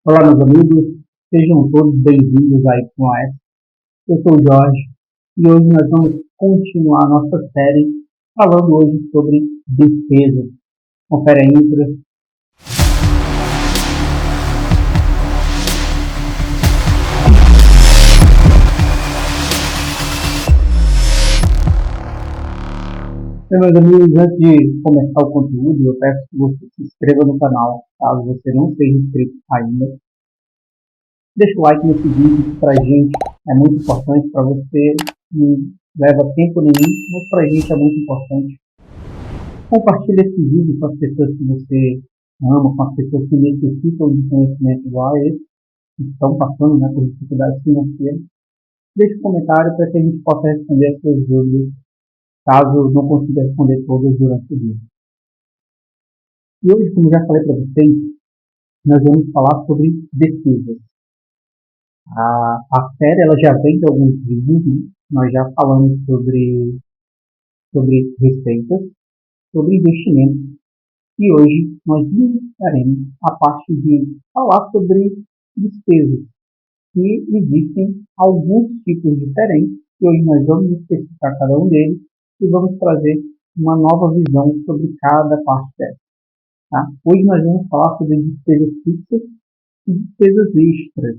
Olá, meus amigos, sejam todos bem-vindos a Y. Eu sou o Jorge e hoje nós vamos continuar nossa série falando hoje sobre despesas. Confere a intro. Meus amigos, antes de começar o conteúdo, eu peço que você se inscreva no canal, caso você não seja inscrito ainda. Deixa o like nesse vídeo, que para a gente é muito importante, para você não leva tempo nenhum, mas para a gente é muito importante. Compartilhe esse vídeo com as pessoas que você ama, com as pessoas que necessitam de conhecimento igual a esse, que estão passando, né, por dificuldades financeiras. Deixe um comentário para que a gente possa responder as suas dúvidas, caso não consiga responder todas durante o vídeo. E hoje, como já falei para vocês, nós vamos falar sobre despesas. A série ela já vem de alguns vídeos, né? Nós já falamos sobre receitas, sobre investimentos, e hoje nós iniciaremos a parte de falar sobre despesas, que existem alguns tipos diferentes, e hoje nós vamos especificar cada um deles e vamos trazer uma nova visão sobre cada parte dela. Tá? Hoje nós vamos falar sobre despesas fixas e despesas extras.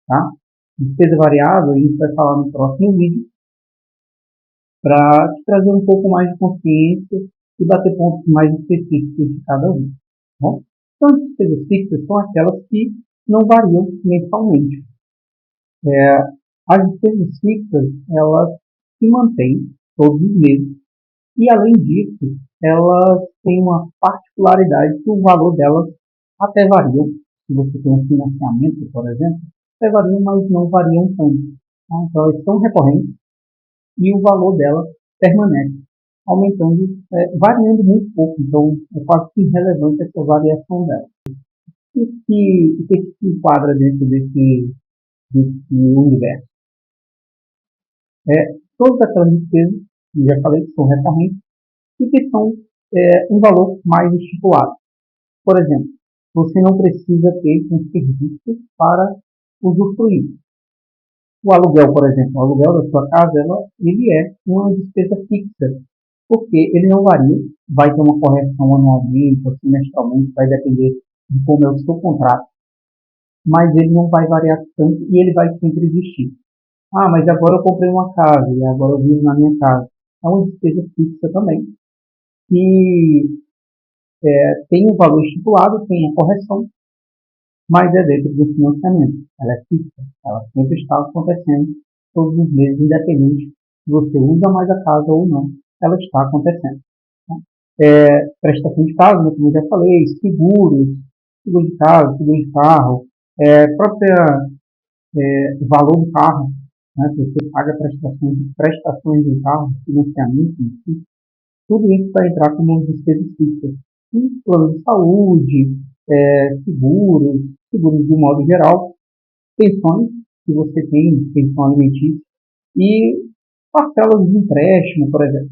Tá? Despesa variável, a gente vai falar no próximo vídeo, para te trazer um pouco mais de consciência e bater pontos mais específicos de cada um. Bom? Então, as despesas fixas são aquelas que não variam mensalmente. As despesas fixas, elas se mantêm todos os meses e, além disso, elas têm uma particularidade que o valor delas até variam. Se você tem um financiamento, por exemplo, até variam, mas não variam tanto. Tá? Então, elas são recorrentes e o valor delas permanece, aumentando, variando muito pouco. Então, é quase que irrelevante essa variação dela. O que se enquadra dentro desse universo? Todas aquelas despesas, que já falei, que são recorrentes e que são um valor mais estipulado. Por exemplo, você não precisa ter um serviço para usufruir. O aluguel, por exemplo, o aluguel da sua casa, ele é uma despesa fixa, porque ele não varia, vai ter uma correção anualmente ou semestralmente, vai depender de como é o seu contrato, mas ele não vai variar tanto e ele vai sempre existir. Ah, mas agora eu comprei uma casa e agora eu vivo na minha casa. É uma despesa fixa também, que tem um valor estipulado, tem a correção, mas é dentro do financiamento. Ela é fixa, ela sempre está acontecendo todos os meses, independente se você usa mais a casa ou não, ela está acontecendo. Tá? Prestação de casa, né, como eu já falei, seguros, seguro de casa, seguro de carro, o valor do carro, né, se você paga prestações de carro, financiamento, enfim, tudo isso vai entrar como despesas fixas. E plano de saúde, seguros de modo geral, pensões, que você tem, pensão alimentícia, e parcelas de empréstimo, por exemplo.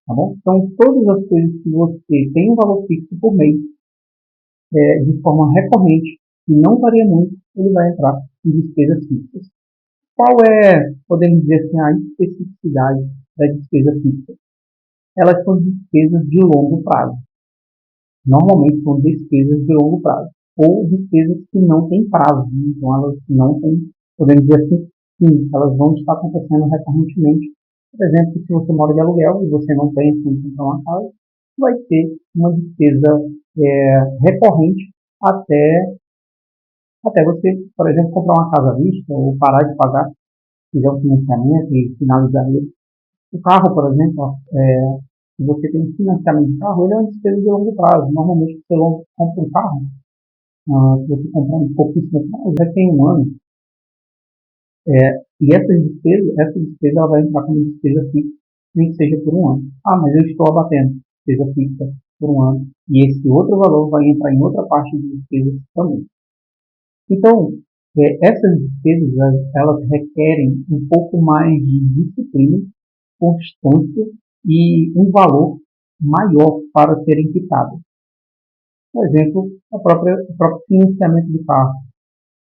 Tá bom? Então, todas as coisas que você tem um valor fixo por mês, de forma recorrente, e não varia muito, ele vai entrar em despesas fixas. Qual é, podemos dizer assim, a especificidade da despesa fixa? Elas são despesas de longo prazo. Normalmente são despesas de longo prazo, ou despesas que não têm prazo. Então, elas não têm, podemos dizer assim, sim, elas vão estar acontecendo recorrentemente. Por exemplo, se você mora de aluguel e você não pensa em comprar uma casa, vai ter uma despesa recorrente até você, por exemplo, comprar uma casa à vista ou parar de pagar, fizer um financiamento e finalizar ele. O carro, por exemplo, se você tem um financiamento de carro, ele é uma despesa de longo prazo. Normalmente, você compra um carro, se você comprar um pouquíssimo prazo, já tem um ano. E essa despesa ela vai entrar como despesa fixa, nem que seja por um ano. Ah, mas eu estou abatendo despesa fixa por um ano. E esse outro valor vai entrar em outra parte de despesas também. Então, essas despesas, elas requerem um pouco mais de disciplina, constância e um valor maior para serem quitadas. Por exemplo, o próprio financiamento do carro.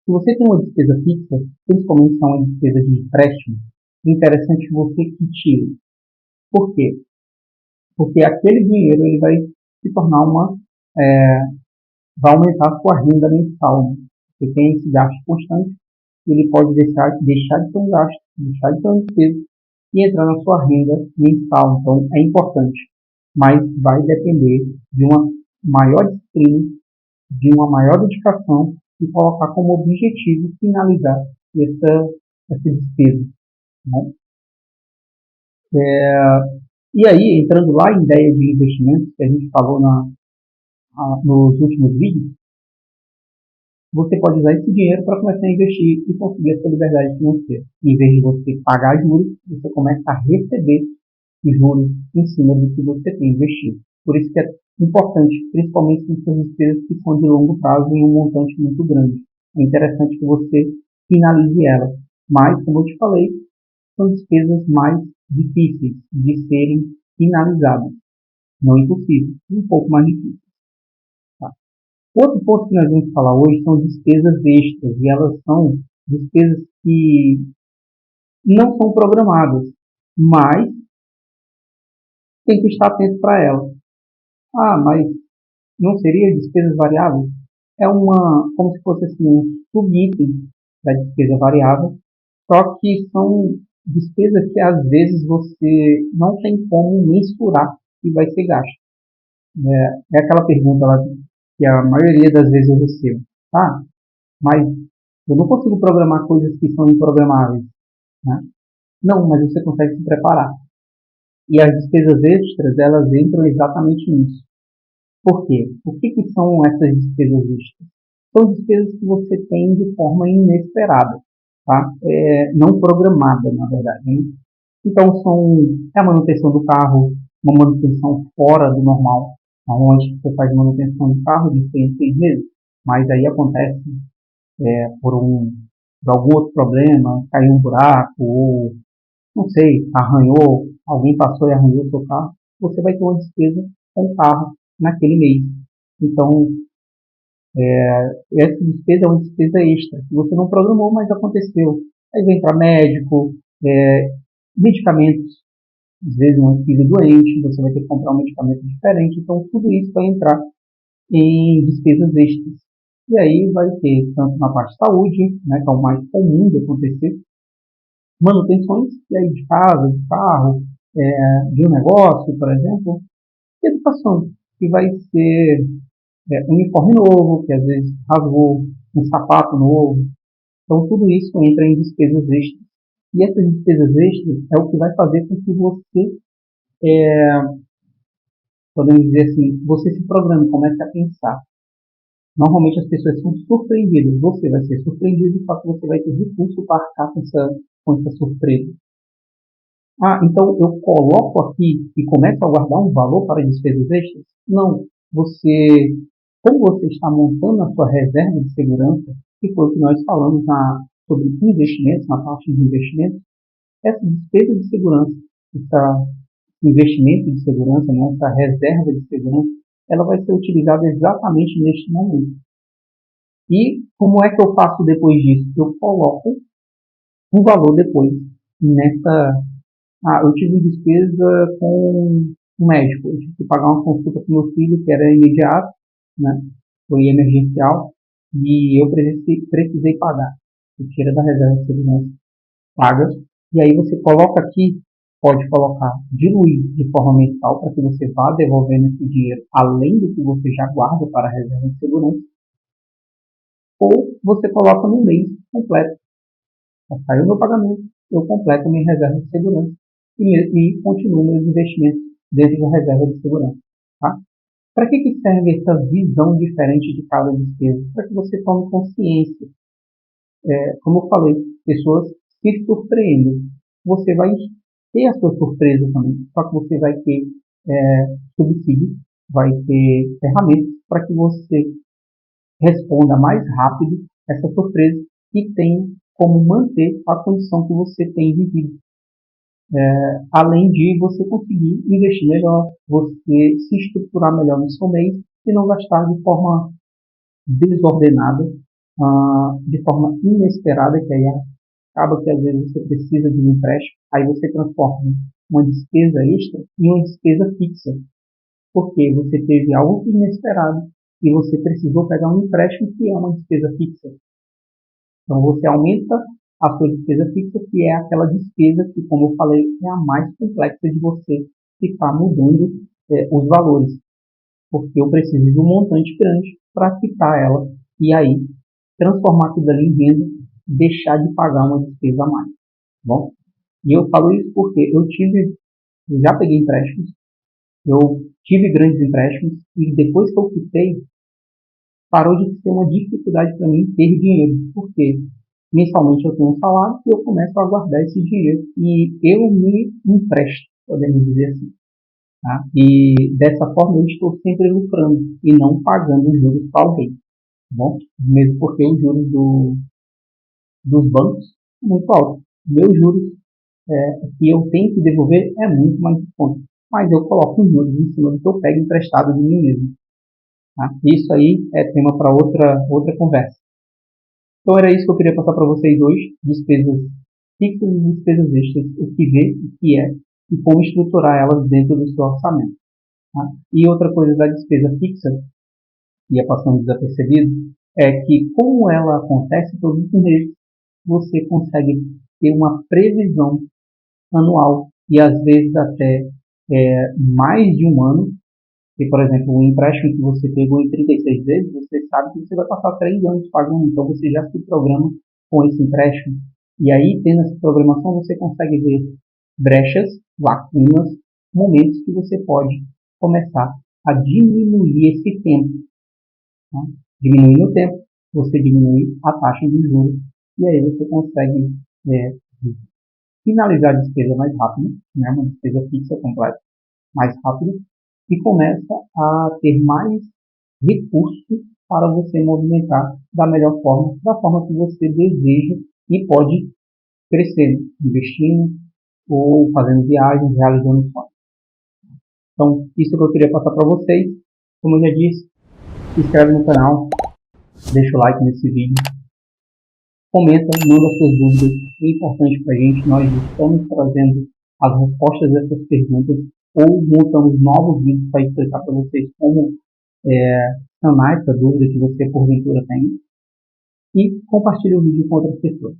Se você tem uma despesa fixa, principalmente se é uma despesa de empréstimo, é interessante você que tire. Por quê? Porque aquele dinheiro ele vai se tornar é, vai aumentar a sua renda mensal. Né? Você tem esse gasto constante, ele pode deixar de ser um gasto, deixar de ser uma despesa e entrar na sua renda mensal. Então, é importante, mas vai depender de uma maior disciplina, de uma maior dedicação e colocar como objetivo finalizar essa despesa. Né? E aí, entrando lá em ideia de investimento, que a gente falou nos últimos vídeos, você pode usar esse dinheiro para começar a investir e conseguir a sua liberdade financeira. Em vez de você pagar juros, você começa a receber juros em cima do que você tem investido. Por isso que é importante, principalmente nessas despesas que são de longo prazo em um montante muito grande. É interessante que você finalize elas. Mas, como eu te falei, são despesas mais difíceis de serem finalizadas. Não impossíveis, um pouco mais difíceis. Tá? Outro ponto que nós vamos falar hoje são despesas extras, e elas são despesas que não são programadas, mas tem que estar atento para elas. Ah, mas não seria despesas variáveis? É como se fosse assim, um subitem da despesa variável, só que são despesas que às vezes você não tem como mensurar que vai ser gasto. É aquela pergunta lá que a maioria das vezes eu recebo. Ah, mas eu não consigo programar coisas que são improgramáveis. Né? Não, mas você consegue se preparar. E as despesas extras, elas entram exatamente nisso. Por quê? O que são essas despesas extras? São despesas que você tem de forma inesperada, tá? Não programada, na verdade. Né? Então, é a manutenção do carro, uma manutenção fora do normal. Normalmente, você faz manutenção do carro de 6 em 6 meses, mas aí acontece por algum outro problema, caiu um buraco, ou, não sei, arranhou, alguém passou e arranhou o seu carro, você vai ter uma despesa com o carro naquele mês. Então, essa despesa é uma despesa extra, que você não programou, mas aconteceu. Aí vem para médico, medicamentos, às vezes um filho doente, você vai ter que comprar um medicamento diferente, então tudo isso vai entrar em despesas extras. E aí vai ter, tanto na parte de saúde, né, que é o mais comum de acontecer, manutenções, e aí de casa, de carro, de um negócio, por exemplo, e educação, que vai ser uniforme novo, que às vezes rasgou, um sapato novo. Então, tudo isso entra em despesas extras. E essas despesas extras é o que vai fazer com que você, podemos dizer assim, você se programe, comece a pensar. Normalmente as pessoas são surpreendidas, você vai ser surpreendido, só que você vai ter recurso para arcar com essa surpresa. Ah, então eu coloco aqui e começo a guardar um valor para despesas extras? Não. Como você está montando a sua reserva de segurança, que foi o que nós falamos sobre investimentos, na parte de investimentos, essa despesa de segurança, esse investimento de segurança, né, essa reserva de segurança, ela vai ser utilizada exatamente neste momento. E como é que eu faço depois disso? Eu coloco um valor depois nessa. Eu tive despesa com um médico. Eu tive que pagar uma consulta para o meu filho, que era imediato, né? Foi emergencial, e eu precisei pagar. Você tira da reserva de segurança, paga, e aí você coloca aqui, pode colocar, diluir de forma mensal, para que você vá devolvendo esse dinheiro, além do que você já guarda para a reserva de segurança, ou você coloca no mês completo. Já saiu o meu pagamento, eu completo a minha reserva de segurança e continuo meus investimentos dentro da reserva de segurança. Tá? Para que serve essa visão diferente de cada despesa? Para que você tome consciência. Como eu falei, pessoas se surpreendem. Você vai ter a sua surpresa também, só que você vai ter subsídios, vai ter ferramentas para que você responda mais rápido essa surpresa e tenha como manter a condição que você tem vivido. Além de você conseguir investir melhor, você se estruturar melhor no seu mês e não gastar de forma desordenada de forma inesperada, que aí acaba que às vezes você precisa de um empréstimo, aí você transforma uma despesa extra em uma despesa fixa, porque você teve algo inesperado e você precisou pegar um empréstimo que é uma despesa fixa. Então você aumenta a sua despesa fixa, que é aquela despesa que, como eu falei, é a mais complexa de você ficar mudando os valores, porque eu preciso de um montante grande para quitar ela e aí transformar aquilo ali em renda, deixar de pagar uma despesa a mais. Tá bom? E eu falo isso porque eu já peguei empréstimos, eu tive grandes empréstimos e depois que eu quitei, parou de ser uma dificuldade para mim ter dinheiro, porque mensalmente eu tenho um salário e eu começo a guardar esse dinheiro e eu me empresto, podemos dizer assim. Tá? E dessa forma eu estou sempre lucrando e não pagando os juros para alguém. Tá bom? Mesmo porque os juros dos bancos são muito altos. Meus juros que eu tenho que devolver é muito mais conta. Mas eu coloco os juros em cima do que eu pego emprestado de mim mesmo. Tá? Isso aí é tema para outra conversa. Então era isso que eu queria passar para vocês hoje, despesas fixas e despesas extras, o que ver, o que é e como estruturar elas dentro do seu orçamento. Tá? E outra coisa da despesa fixa, que é passando desapercebido, é que como ela acontece todos os meses, você consegue ter uma previsão anual e às vezes até mais de um ano. Se, por exemplo, um empréstimo que você pegou em 36 vezes, você sabe que você vai passar 3 anos pagando, então você já se programa com esse empréstimo. E aí, tendo essa programação, você consegue ver brechas, lacunas, momentos que você pode começar a diminuir esse tempo. Tá? Diminuindo o tempo, você diminui a taxa de juros e aí você consegue é, finalizar a despesa mais rápido, né? Uma despesa fixa completa mais rápido e começa a ter mais recursos para você movimentar da melhor forma, da forma que você deseja e pode crescer, investindo ou fazendo viagens, realizando sonhos. Então, isso que eu queria passar para vocês. Como eu já disse, se inscreve no canal, deixa o like nesse vídeo, comenta, manda suas dúvidas, é importante para a gente, nós estamos trazendo as respostas dessas perguntas ou montamos novos vídeos para explicar para vocês como sanar essa dúvida que você porventura tem e compartilhe o vídeo com outras pessoas.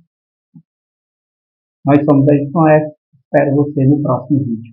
Nós somos a Edson S. Espero você no próximo vídeo.